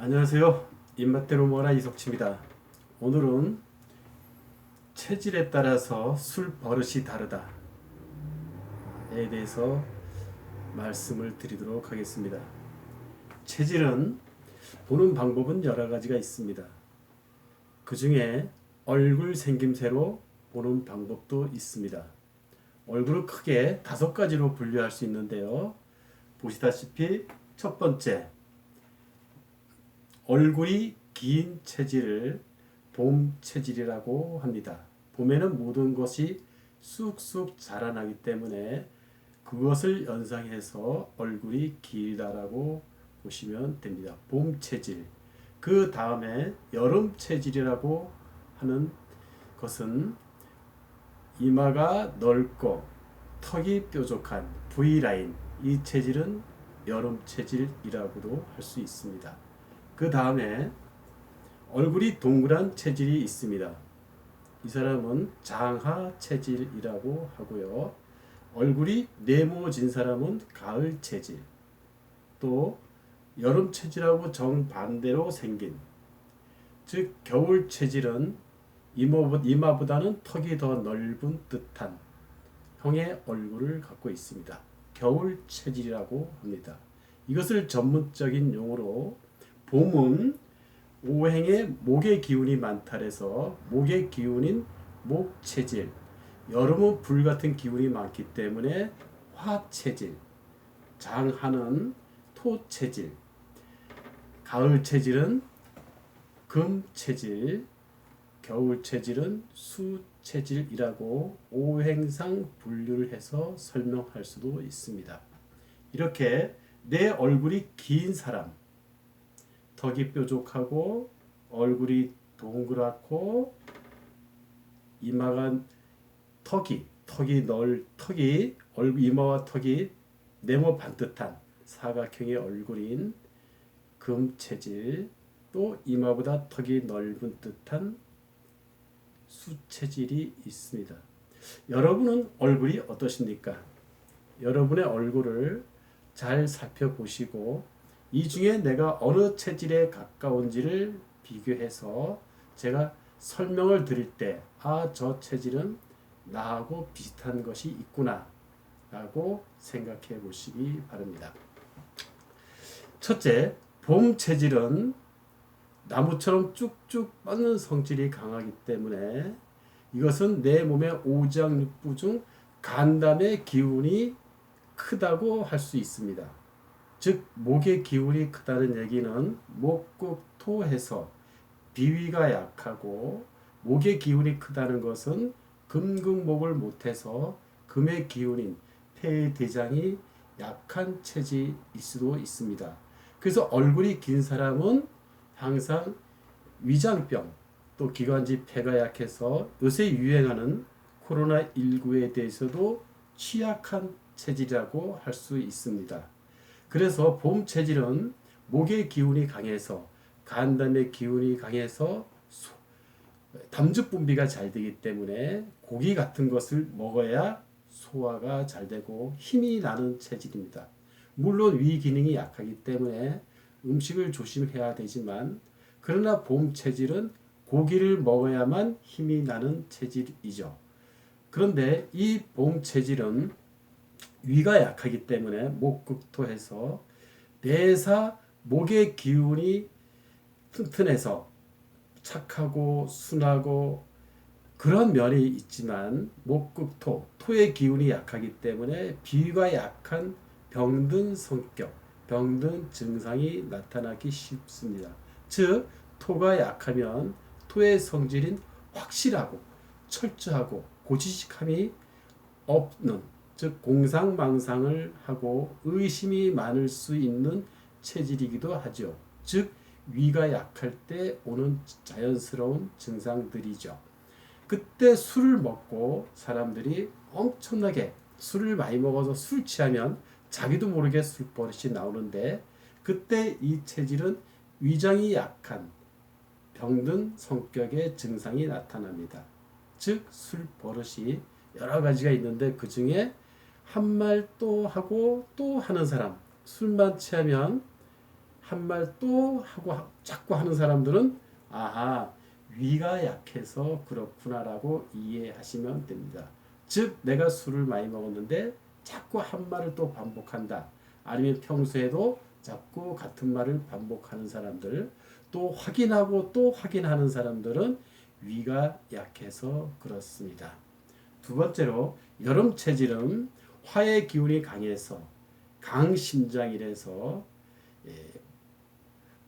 안녕하세요. 입맛대로 먹어라 이석치입니다. 오늘은 체질에 따라서 술 버릇이 다르다에 대해서 말씀을 드리도록 하겠습니다. 체질은 보는 방법은 여러 가지가 있습니다. 그 중에 얼굴 생김새로 보는 방법도 있습니다. 얼굴을 크게 5가지로 분류할 수 있는데요. 보시다시피 첫 번째, 얼굴이 긴 체질을 봄 체질이라고 합니다. 봄에는 모든 것이 쑥쑥 자라나기 때문에 그것을 연상해서 얼굴이 길다라고 보시면 됩니다. 봄 체질. 그 다음에 여름 체질이라고 하는 것은 이마가 넓고 턱이 뾰족한 V라인. 이 체질은 여름 체질이라고도 할 수 있습니다. 그 다음에 얼굴이 동그란 체질이 있습니다. 이 사람은 장하 체질이라고 하고요. 얼굴이 네모진 사람은 가을 체질. 또 여름 체질하고 정반대로 생긴, 즉 겨울 체질은 이마보다는 턱이 더 넓은 듯한 형의 얼굴을 갖고 있습니다. 겨울 체질이라고 합니다. 이것을 전문적인 용어로 봄은 오행에 목의 기운이 많다 해서 목의 기운인 목체질, 여름은 불 같은 기운이 많기 때문에 화체질, 장하는 토체질, 가을 체질은 금체질, 겨울 체질은 수체질이라고 오행상 분류를 해서 설명할 수도 있습니다. 이렇게 내 얼굴이 긴 사람, 턱이 뾰족하고 얼굴이 동그랗고 이마가 턱이 얼굴 이마와 턱이 네모 반듯한 사각형의 얼굴인 금체질, 또 이마보다 턱이 넓은 듯한 수체질이 있습니다. 여러분은 얼굴이 어떠십니까? 여러분의 얼굴을 잘 살펴보시고 이 중에 내가 어느 체질에 가까운지를 비교해서 제가 설명을 드릴 때, 저 체질은 나하고 비슷한 것이 있구나 라고 생각해 보시기 바랍니다. 첫째, 봄 체질은 나무처럼 쭉쭉 뻗는 성질이 강하기 때문에 이것은 내 몸의 오장육부 중 간담의 기운이 크다고 할 수 있습니다. 즉 목의 기운이 크다는 얘기는 목국토해서 비위가 약하고, 목의 기운이 크다는 것은 금극목을 못해서 금의 기운인 폐대장이 약한 체질일 수도 있습니다. 그래서 얼굴이 긴 사람은 항상 위장병, 또 기관지 폐가 약해서 요새 유행하는 코로나19에 대해서도 취약한 체질이라고 할 수 있습니다. 그래서 봄 체질은 목의 기운이 강해서, 간담의 기운이 강해서 담즙 분비가 잘 되기 때문에 고기 같은 것을 먹어야 소화가 잘 되고 힘이 나는 체질입니다. 물론 위 기능이 약하기 때문에 음식을 조심해야 되지만, 그러나 봄 체질은 고기를 먹어야만 힘이 나는 체질이죠. 그런데 이 봄 체질은 위가 약하기 때문에 목극토해서 내사 목의 기운이 튼튼해서 착하고 순하고 그런 면이 있지만, 목극토, 토의 기운이 약하기 때문에 비위가 약한 병든 성격, 병든 증상이 나타나기 쉽습니다. 즉 토가 약하면 토의 성질인 확실하고 철저하고 고지식함이 없는, 즉 공상망상을 하고 의심이 많을 수 있는 체질이기도 하죠. 즉 위가 약할 때 오는 자연스러운 증상들이죠. 그때 술을 먹고 사람들이 엄청나게 술을 많이 먹어서 술 취하면 자기도 모르게 술버릇이 나오는데, 그때 이 체질은 위장이 약한 병든 성격의 증상이 나타납니다. 즉 술버릇이 여러 가지가 있는데 그 중에 한 말 또 하고 또 하는 사람, 술만 취하면 한 말 또 하고 자꾸 하는 사람들은 아하 위가 약해서 그렇구나라고 이해하시면 됩니다. 즉 내가 술을 많이 먹었는데 자꾸 한 말을 또 반복한다. 아니면 평소에도 자꾸 같은 말을 반복하는 사람들, 또 확인하고 또 확인하는 사람들은 위가 약해서 그렇습니다. 두 번째로 여름 체질은 화의 기운이 강해서 강심장이라서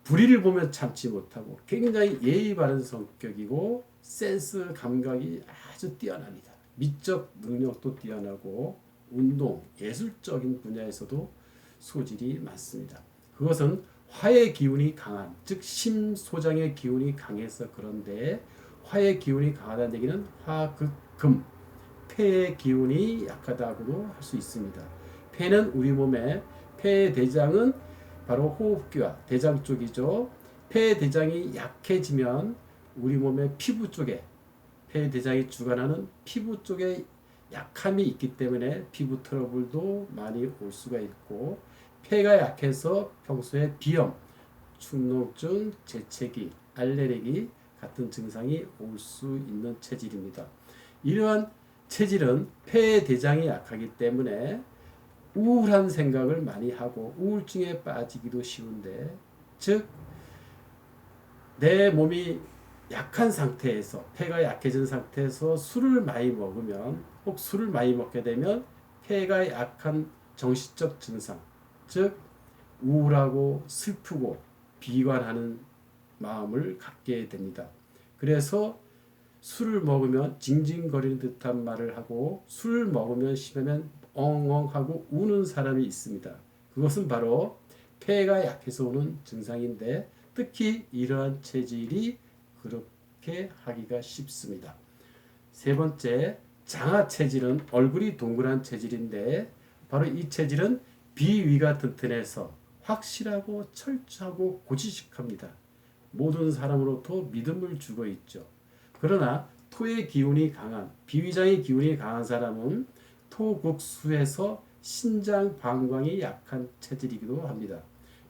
불의를 보면 참지 못하고 굉장히 예의 바른 성격이고 센스 감각이 아주 뛰어납니다. 미적 능력도 뛰어나고 운동, 예술적인 분야에서도 소질이 많습니다. 그것은 화의 기운이 강한, 즉 심소장의 기운이 강해서 그런데 화의 기운이 강하다는 얘기는 화극금, 폐의 기운이 약하다고도 할 수 있습니다. 폐는 우리 몸의 폐의 대장은 바로 호흡기와 대장 쪽이죠. 폐 대장이 약해지면 우리 몸의 피부 쪽에 폐 대장이 주관하는 피부 쪽에 약함이 있기 때문에 피부 트러블도 많이 올 수가 있고 폐가 약해서 평소에 비염, 축농증, 재채기, 알레르기 같은 증상이 올 수 있는 체질입니다. 이러한 체질은 폐 대장이 약하기 때문에 우울한 생각을 많이 하고 우울증에 빠지기도 쉬운데 즉 내 몸이 약한 상태에서 폐가 약해진 상태에서 술을 많이 먹으면 혹 술을 많이 먹게 되면 폐가 약한 정신적 증상 즉 우울하고 슬프고 비관하는 마음을 갖게 됩니다. 그래서 술을 먹으면 징징거리는 듯한 말을 하고 술을 먹으면 심하면 엉엉하고 우는 사람이 있습니다. 그것은 바로 폐가 약해서 오는 증상인데 특히 이러한 체질이 그렇게 하기가 쉽습니다. 세 번째, 장하 체질은 얼굴이 동그란 체질인데 바로 이 체질은 비위가 튼튼해서 확실하고 철저하고 고지식합니다. 모든 사람으로부터 믿음을 주고 있죠. 그러나 토의 기운이 강한 비위장의 기운이 강한 사람은 토국수에서 신장 방광이 약한 체질이기도 합니다.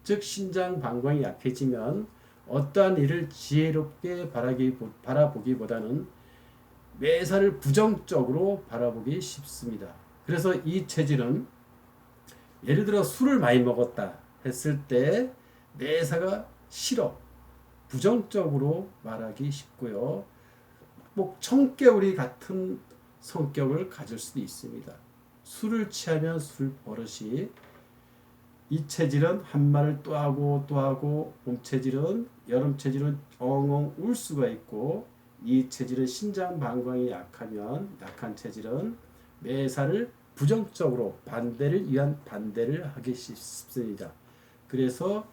즉 신장 방광이 약해지면 어떠한 일을 지혜롭게 바라보기보다는 매사를 부정적으로 바라보기 쉽습니다. 그래서 이 체질은 예를 들어 술을 많이 먹었다 했을 때 매사가 싫어 부정적으로 말하기 쉽고요. 뭐 청개구리 같은 성격을 가질 수도 있습니다. 술을 취하면 술 버릇이 이 체질은 한 말을 또 하고 또 하고 봄 체질은 여름 체질은 엉엉 울 수가 있고 이 체질은 신장 방광이 약한 체질은 매사를 부정적으로 반대를 위한 반대를 하기 쉽습니다. 그래서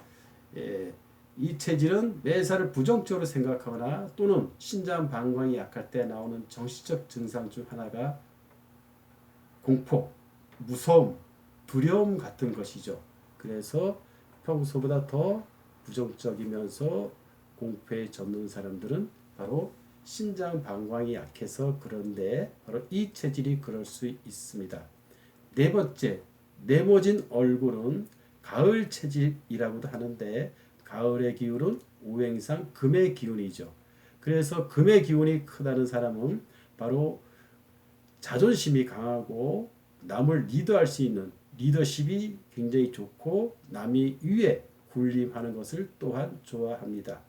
이 체질은 매사를 부정적으로 생각하거나 또는 신장 방광이 약할 때 나오는 정신적 증상 중 하나가 공포, 무서움, 두려움 같은 것이죠. 그래서 평소보다 더 부정적이면서 공포에 젖는 사람들은 바로 신장 방광이 약해서 그런데 바로 이 체질이 그럴 수 있습니다. 네 번째, 네모진 얼굴은 가을 체질이라고도 하는데 가을의 기운은 오행상 금의 기운이죠. 그래서 금의 기운이 크다는 사람은 바로 자존심이 강하고 남을 리드할 수 있는 리더십이 굉장히 좋고 남이 위에 군림하는 것을 또한 좋아합니다.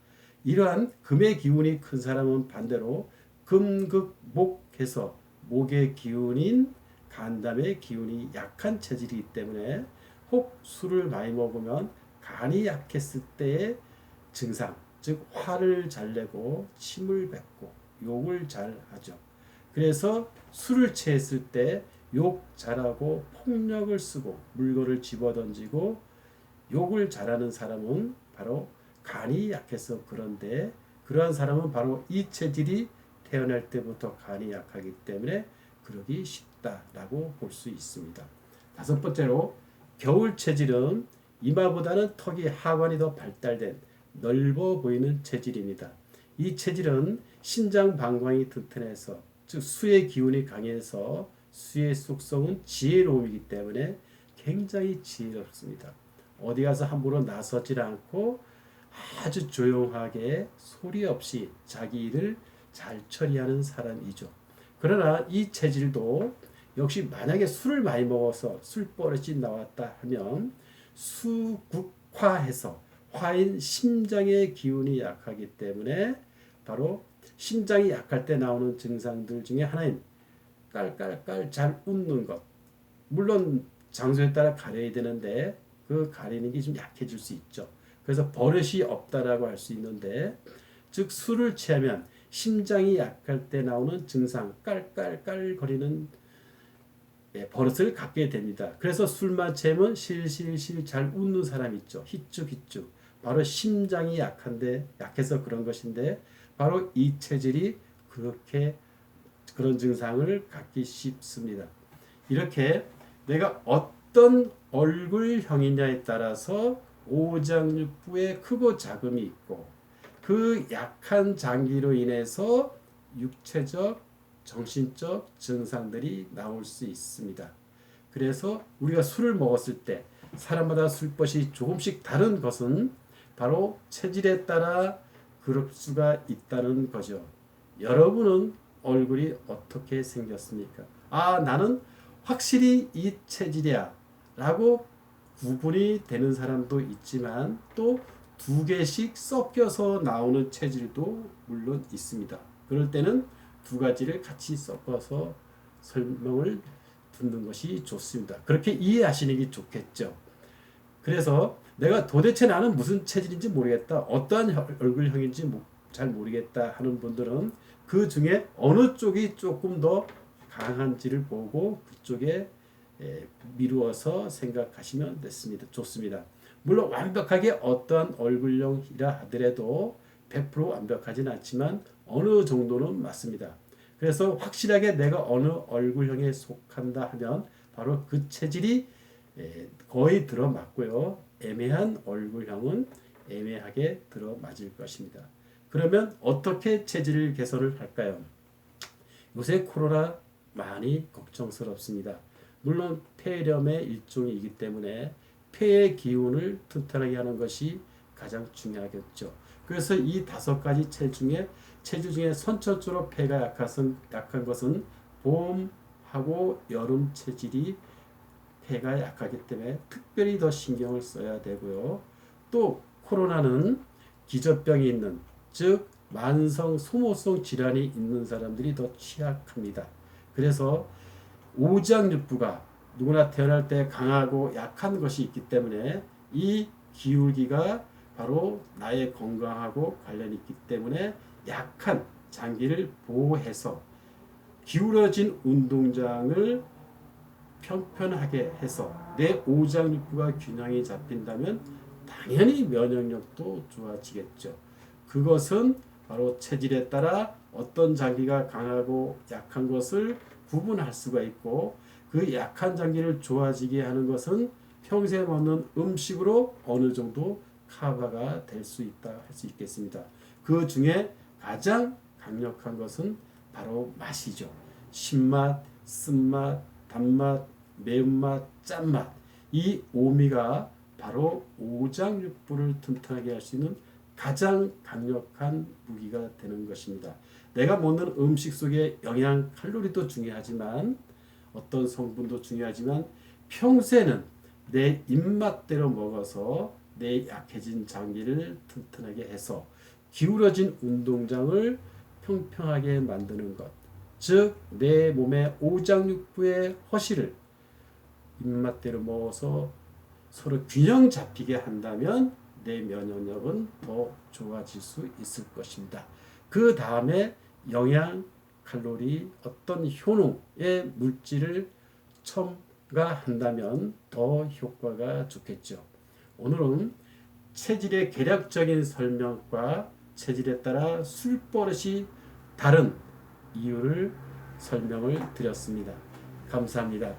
이러한 금의 기운이 큰 사람은 반대로 금극목해서 목의 기운인 간담의 기운이 약한 체질이기 때문에 혹 술을 많이 먹으면 간이 약했을 때의 증상, 즉 화를 잘 내고 침을 뱉고 욕을 잘 하죠. 그래서 술을 취했을 때 욕 잘하고 폭력을 쓰고 물건을 집어던지고 욕을 잘하는 사람은 바로 간이 약해서 그런데 그러한 사람은 바로 이 체질이 태어날 때부터 간이 약하기 때문에 그러기 쉽다라고 볼 수 있습니다. 다섯 번째로 겨울 체질은 이마보다는 턱이 하관이 더 발달된 넓어 보이는 체질입니다. 이 체질은 신장 방광이 튼튼해서 즉 수의 기운이 강해서 수의 속성은 지혜로움이기 때문에 굉장히 지혜롭습니다. 어디 가서 함부로 나서질 않고 아주 조용하게 소리 없이 자기 일을 잘 처리하는 사람이죠. 그러나 이 체질도 역시 만약에 술을 많이 먹어서 술버릇이 나왔다 하면 수국화해서 화인 심장의 기운이 약하기 때문에 바로 심장이 약할 때 나오는 증상들 중에 하나인 깔깔깔 잘 웃는 것. 물론 장소에 따라 가려야 되는데 그 가리는 게 좀 약해질 수 있죠. 그래서 버릇이 없다라고 할 수 있는데 즉 술을 취하면 심장이 약할 때 나오는 증상 깔깔깔 거리는 버릇을 갖게 됩니다. 그래서 술만 취하면 실실실 잘 웃는 사람 있죠. 희쭉희쭉. 바로 심장이 약해서 그런 것인데 바로 이 체질이 그렇게 그런 증상을 갖기 쉽습니다. 이렇게 내가 어떤 얼굴형이냐에 따라서 오장육부에 크고 작음이 있고 그 약한 장기로 인해서 육체적, 정신적 증상들이 나올 수 있습니다. 그래서 우리가 술을 먹었을 때 사람마다 술버릇이 조금씩 다른 것은 바로 체질에 따라 그럴 수가 있다는 거죠. 여러분은 얼굴이 어떻게 생겼습니까? 아, 나는 확실히 이 체질이야 라고 구분이 되는 사람도 있지만 또 두 개씩 섞여서 나오는 체질도 물론 있습니다. 그럴 때는 두 가지를 같이 섞어서 설명을 듣는 것이 좋습니다. 그렇게 이해하시는 게 좋겠죠. 그래서 내가 도대체 나는 무슨 체질인지 모르겠다. 어떠한 얼굴형인지 잘 모르겠다 하는 분들은 그 중에 어느 쪽이 조금 더 강한지를 보고 그쪽에 미루어서 생각하시면 됐습니다. 좋습니다. 물론 완벽하게 어떠한 얼굴형이라 하더라도 100% 완벽하진 않지만 어느 정도는 맞습니다. 그래서 확실하게 내가 어느 얼굴형에 속한다 하면 바로 그 체질이 거의 들어맞고요. 애매한 얼굴형은 애매하게 들어맞을 것입니다. 그러면 어떻게 체질 개선을 할까요? 요새 코로나 많이 걱정스럽습니다. 물론 폐렴의 일종이기 때문에 폐의 기운을 튼튼하게 하는 것이 가장 중요하겠죠. 그래서 이 5가지 체질 중에 선천적으로 폐가 약한 것은 봄하고 여름 체질이 폐가 약하기 때문에 특별히 더 신경을 써야 되고요. 또 코로나는 기저병이 있는 즉 만성 소모성 질환이 있는 사람들이 더 취약합니다. 그래서 오장육부가 누구나 태어날 때 강하고 약한 것이 있기 때문에 이 기울기가 바로 나의 건강하고 관련이 있기 때문에 약한 장기를 보호해서 기울어진 운동장을 평평하게 해서 내 오장육부가 균형이 잡힌다면 당연히 면역력도 좋아지겠죠. 그것은 바로 체질에 따라 어떤 장기가 강하고 약한 것을 구분할 수가 있고 그 약한 장기를 좋아지게 하는 것은 평소에 먹는 음식으로 어느 정도 커버가 될 수 있다 할 수 있겠습니다. 그 중에 가장 강력한 것은 바로 맛이죠. 신맛, 쓴맛, 단맛, 매운맛, 짠맛 이 오미가 바로 오장육부를 튼튼하게 할 수 있는 가장 강력한 무기가 되는 것입니다. 내가 먹는 음식 속에 영양, 칼로리도 중요하지만 어떤 성분도 중요하지만 평소에는 내 입맛대로 먹어서 내 약해진 장기를 튼튼하게 해서 기울어진 운동장을 평평하게 만드는 것. 즉 내 몸의 오장육부의 허실을 입맛대로 먹어서 서로 균형 잡히게 한다면 내 면역력은 더 좋아질 수 있을 것입니다. 그 다음에 영양, 칼로리, 어떤 효능의 물질을 첨가한다면 더 효과가 좋겠죠. 오늘은 체질의 개략적인 설명과 체질에 따라 술버릇이 다른 이유를 설명을 드렸습니다. 감사합니다.